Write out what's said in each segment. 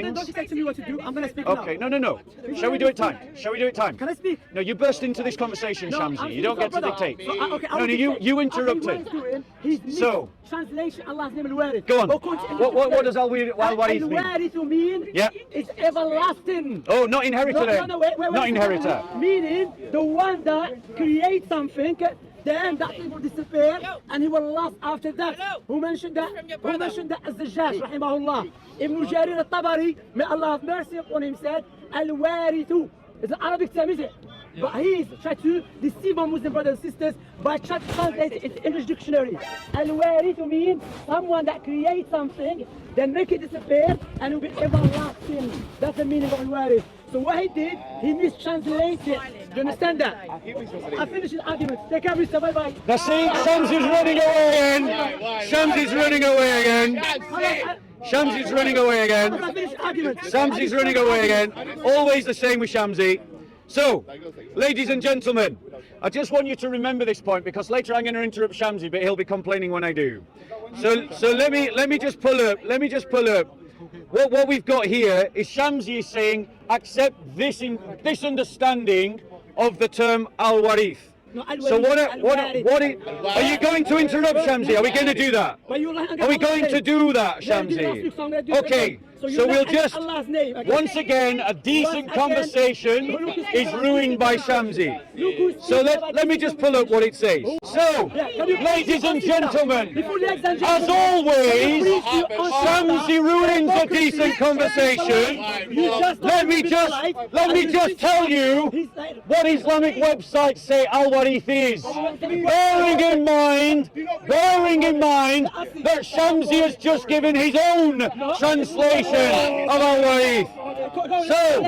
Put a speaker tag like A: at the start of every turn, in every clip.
A: things.
B: Don't you say to me what to do. I'm going to speak
A: Okay,
B: now.
A: no. Shall we do it time? Shall we do it time?
B: Can I speak?
A: No, you burst into this conversation, Shamsi. You don't get to dictate.
B: No,
A: you interrupted. So,
B: translation Allah's name al-Wārith.
A: Go on. What does al-Warith mean?
B: Al-Wārith mean?
A: Yeah.
B: It's everlasting.
A: Oh, not inheritor then.
B: No, wait.
A: Not inheritor.
B: Meaning the one that creates something, then that thing will disappear and he will last after that. Who mentioned that? Who mentioned that? Az-Zajjaj, rahimahullah. Ibn Jarir al-Tabari, may Allah have mercy upon him, said, al-Wārith. It's an Arabic term, is it? But he is trying to deceive our Muslim brothers and sisters by trying to translate it into English dictionary. Al-Warith means someone that creates something, then make it disappear, and it will be everlasting. That's the meaning of Al-Warith. So what he did, he mistranslated it. Do you understand that? I finished his argument. Take care of yourself, bye-bye.
A: Now see, Shamsi's running away again. Shamsi's running away again. Shamsi's running away again. Shamsi's running away again. Always the same with Shamsi. So, ladies and gentlemen, I just want you to remember this point because later I'm going to interrupt Shamsi, but he'll be complaining when I do. So let me just pull up. What we've got here is Shamsi is saying accept this understanding of the term al-Warith.
B: No,
A: so what are you going to interrupt Shamsi? Are we going to do that? Are we going to do that, Shamsi? Okay. So we'll just, once again, a decent conversation is ruined by Shamsi. So let me just pull up what it says. So, ladies and gentlemen, as always, Shamsi ruins a decent conversation. Let me just tell you what Islamic websites say al-Warith is. Bearing in mind that Shamsi has just given his own translation of al-Warith. So,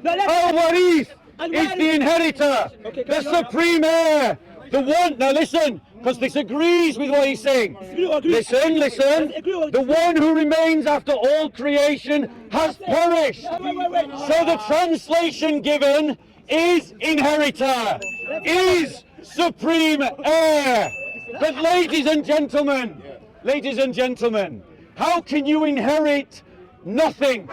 A: al-Warith is the inheritor, the supreme heir, the one, now listen, because this agrees with what he's saying. Listen, the one who remains after all creation has perished. So the translation given is inheritor, is supreme heir. But ladies and gentlemen, how can you inherit nothing?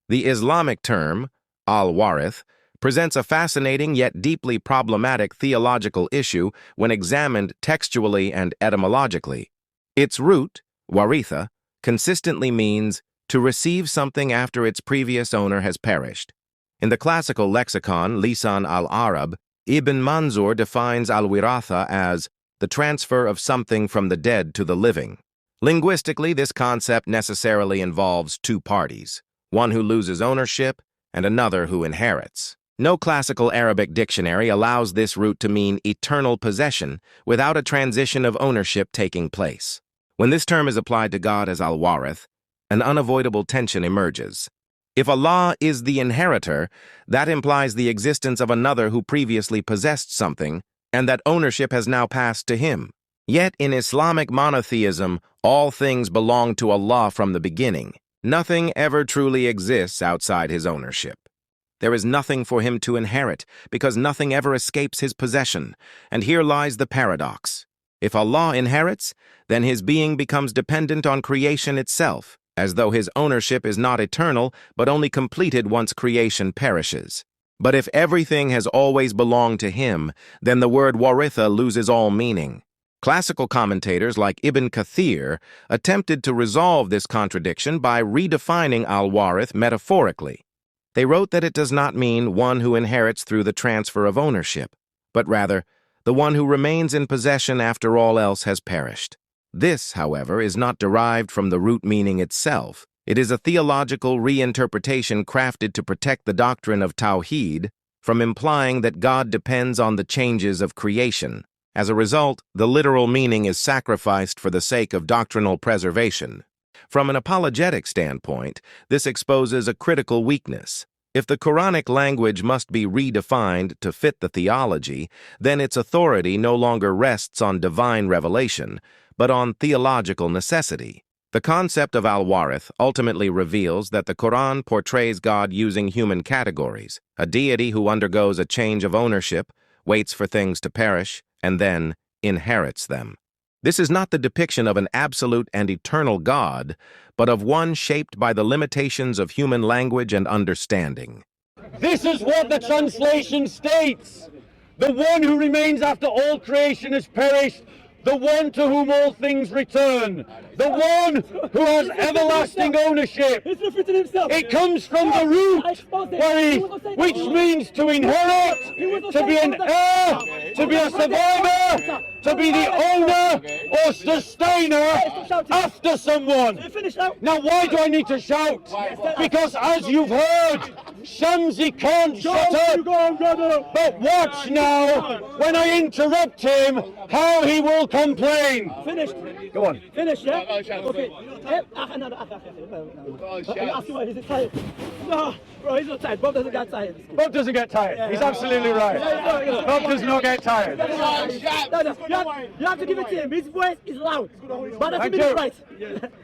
C: The Islamic term, al-Warith, presents a fascinating yet deeply problematic theological issue when examined textually and etymologically. Its root, waritha, consistently means to receive something after its previous owner has perished. In the classical lexicon Lisan al-Arab, Ibn Manzur defines al-Wiratha as the transfer of something from the dead to the living. Linguistically, this concept necessarily involves two parties, one who loses ownership and another who inherits. No classical Arabic dictionary allows this root to mean eternal possession without a transition of ownership taking place. When this term is applied to God as al-Warith, an unavoidable tension emerges. If Allah is the inheritor, that implies the existence of another who previously possessed something, and that ownership has now passed to him. Yet in Islamic monotheism, all things belong to Allah from the beginning. Nothing ever truly exists outside his ownership. There is nothing for him to inherit, because nothing ever escapes his possession. And here lies the paradox. If Allah inherits, then his being becomes dependent on creation itself, as though his ownership is not eternal, but only completed once creation perishes. But if everything has always belonged to him, then the word waritha loses all meaning. Classical commentators like Ibn Kathir attempted to resolve this contradiction by redefining al-Warith metaphorically. They wrote that it does not mean one who inherits through the transfer of ownership, but rather the one who remains in possession after all else has perished. This, however, is not derived from the root meaning itself. It is a theological reinterpretation crafted to protect the doctrine of Tawheed from implying that God depends on the changes of creation. As a result, the literal meaning is sacrificed for the sake of doctrinal preservation. From an apologetic standpoint, this exposes a critical weakness. If the Quranic language must be redefined to fit the theology, then its authority no longer rests on divine revelation, but on theological necessity. The concept of al-Warith ultimately reveals that the Quran portrays God using human categories, a deity who undergoes a change of ownership, waits for things to perish, and then inherits them. This is not the depiction of an absolute and eternal God, but of one shaped by the limitations of human language and understanding.
A: This is what the translation states. The one who remains after all creation has perished, the one to whom all things return, the one who has everlasting ownership. It comes from the root, which means to inherit, to be an heir, to be a survivor, to be the owner or sustainer after someone. Now, why do I need to shout? Because as you've heard, Shamsi can't shut up. But watch now, when I interrupt him, how he will complain.
B: Finished.
A: Go on.
B: Finished, yeah? Okay. Ask him why he's tired. No, bro, he's not tired. Bob doesn't get tired.
A: Bob doesn't get tired. He's absolutely right. Bob does not get tired.
B: No, you have to give it to him. His voice is loud. But doesn't mean it's right.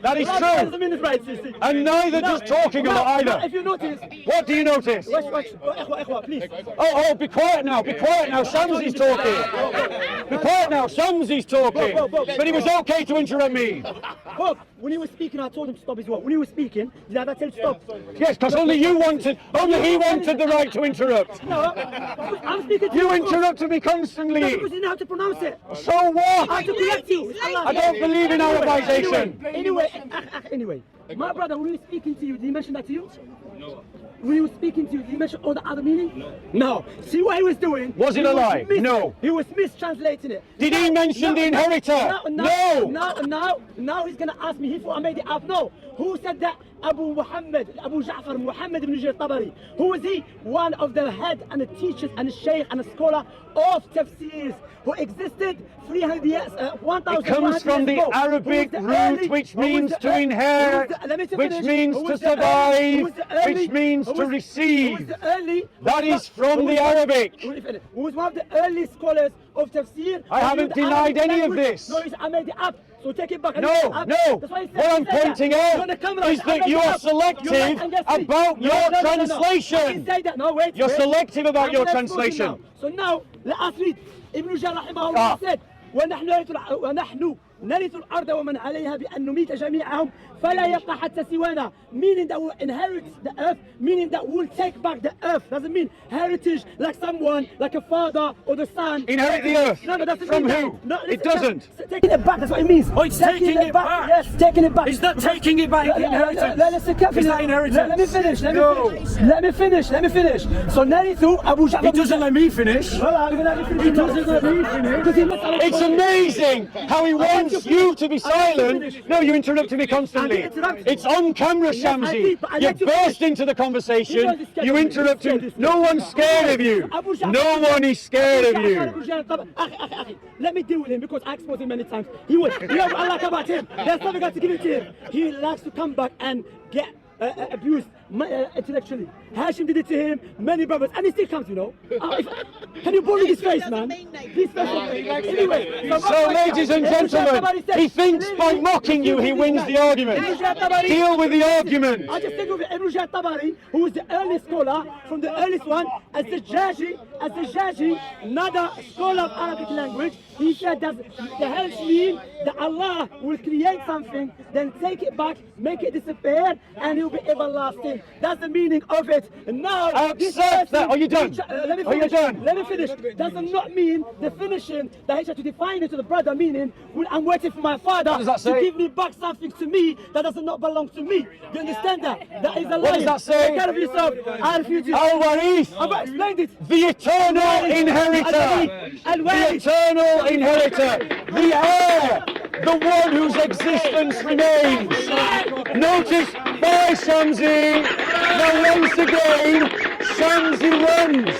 A: That is
B: That
A: true.
B: doesn't mean it's right, sister.
A: And neither does talking a lot either.
B: If you notice.
A: What do you notice?
B: Watch. Ikhwa, please.
A: Oh, be quiet now. Be quiet now. Shamsi's talking. Be quiet now. Shamsi's talking. But he was okay to interrupt me.
B: Bob, when he was speaking, I told him to stop as well. When he was speaking, did I tell him to stop?
A: Yes, because only he wanted the right to interrupt.
B: No, I'm speaking to
A: You interrupted me constantly.
B: Because you know how to pronounce it.
A: So
B: I
A: what?
B: have to correct you. It's Allah.
A: I don't believe in Arabization.
B: Anyway, my brother, when he was speaking to you, did he mention that to you? No. When he was speaking to you, did he mention all the other meaning? No. See what he was doing?
A: Was it a lie? No.
B: He was mistranslating it.
A: Did he mention the inheritor? No.
B: Now he's going to ask me, he thought I made it up. No. Who said that? Abu Ja'far Muhammad ibn Jarir Tabari. Who is he? One of the head and the teachers and the sheikh and the scholar of tafsirs who existed 300 years, 1,000
A: It comes from the Arabic root, which means to inherit, which means to survive, which means to receive. That is from the Arabic.
B: Who was one of the early scholars of tafsir.
A: I haven't denied any of this.
B: No, I made it up. So take it back.
A: No. What I'm pointing out is that you are selective about your translation. You're selective about your translation.
B: So now, let us read. Ibn Jarir rahimahullah said, وَنَحْنُ نرث الأرض ومن عليها بأن نميت جميعهم فلا يبقى حتى سوانا, meaning that we'll inherit the earth, meaning that we'll take back the earth. Doesn't mean heritage like someone, like a father or the son.
A: Inherit the earth?
B: No, that's
A: from who?
B: No,
A: it doesn't.
B: Taking it back, that's what it means.
D: Oh, it's taking it back?
B: Yes, taking it back.
D: It's not taking it back, inheritance. It's not inheritance.
B: Let me finish. Let me finish. So Narithu, Abu Ja'far.
D: He doesn't let me finish.
B: He doesn't let me finish.
A: It's amazing how he wants you to be silent. No, you interrupted me constantly. It's on camera, Shamsi. You burst into the conversation. You interrupted. No one's scared of you. No one is scared of you.
B: Let me deal with him because I exposed him many times. He would. You know, I like about him. There's nothing got to give it to him. He likes to come back and get abused intellectually. Hashim did it to him, many brothers, and he still comes, you know. Can you bully his face, man? His face. Anyway,
A: so ladies and gentlemen, he thinks by mocking you he wins the argument. Deal with the argument.
B: I just think of Ibn Jarir Tabari, who was the earliest scholar, from the earliest one, as the Jaji, another scholar of Arabic language. He said that the helps mean that Allah will create something, then take it back, make it disappear, and it will be everlasting. That's the meaning of it. And now,
A: accept that. Are you done? Are you done?
B: Let me finish. Does not mean the finishing that he had to define it to the brother, meaning I'm waiting for my father to give me back something to me that does not belong to me. You understand that? That is a lie.
A: What does that say?
B: Take care of yourself. I refuse you.
A: Al-Warith.
B: I've explained it.
A: The eternal inheritor. The eternal inheritor. The heir. The one whose existence remains. Notice by Shamsi. Now once again, Shamsi runs.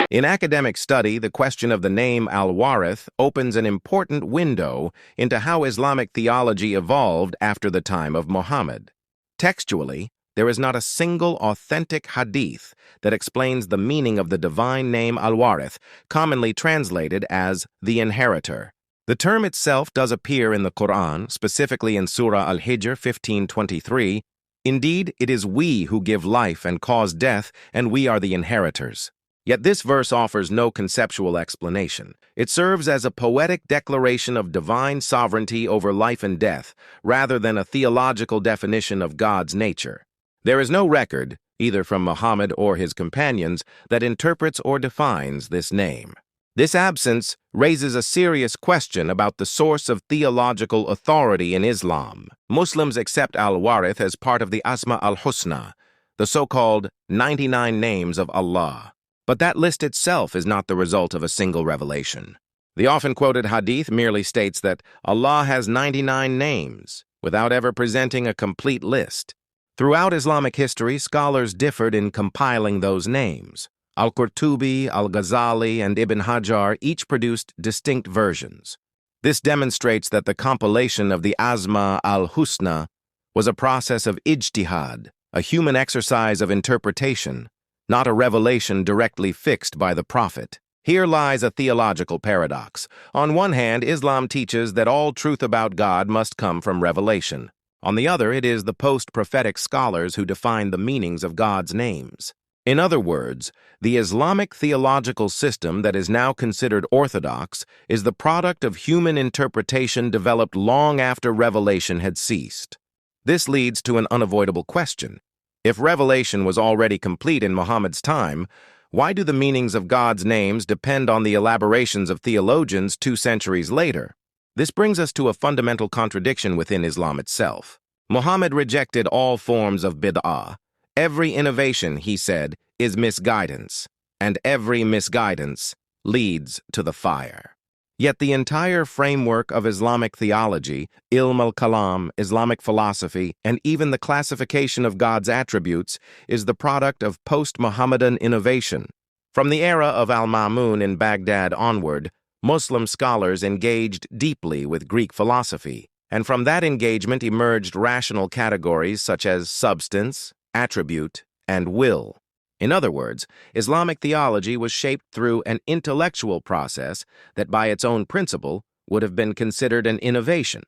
C: In academic study, the question of the name al-Warith opens an important window into how Islamic theology evolved after the time of Muhammad. Textually, there is not a single authentic hadith that explains the meaning of the divine name al-Warith, commonly translated as the inheritor. The term itself does appear in the Qur'an, specifically in Surah Al-Hijr 15:23. Indeed, it is we who give life and cause death, and we are the inheritors. Yet this verse offers no conceptual explanation. It serves as a poetic declaration of divine sovereignty over life and death, rather than a theological definition of God's nature. There is no record, either from Muhammad or his companions, that interprets or defines this name. This absence raises a serious question about the source of theological authority in Islam. Muslims accept al-Wārith as part of the Asma al-Husna, the so-called 99 names of Allah. But that list itself is not the result of a single revelation. The often quoted hadith merely states that Allah has 99 names, without ever presenting a complete list. Throughout Islamic history, scholars differed in compiling those names. Al-Qurtubi, Al-Ghazali, and Ibn Hajar each produced distinct versions. This demonstrates that the compilation of the Asma al-Husna was a process of ijtihad, a human exercise of interpretation, not a revelation directly fixed by the Prophet. Here lies a theological paradox. On one hand, Islam teaches that all truth about God must come from revelation. On the other, it is the post-prophetic scholars who define the meanings of God's names. In other words, the Islamic theological system that is now considered orthodox is the product of human interpretation developed long after revelation had ceased. This leads to an unavoidable question. If revelation was already complete in Muhammad's time, why do the meanings of God's names depend on the elaborations of theologians 2 centuries later? This brings us to a fundamental contradiction within Islam itself. Muhammad rejected all forms of bid'ah. Every innovation, he said, is misguidance, and every misguidance leads to the fire. Yet the entire framework of Islamic theology, ilm al-kalam, Islamic philosophy, and even the classification of God's attributes is the product of post-Muhammadan innovation. From the era of al-Ma'mun in Baghdad onward, Muslim scholars engaged deeply with Greek philosophy, and from that engagement emerged rational categories such as substance, attribute, and will. In other words, Islamic theology was shaped through an intellectual process that by its own principle would have been considered an innovation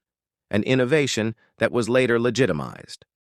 C: that was later legitimized.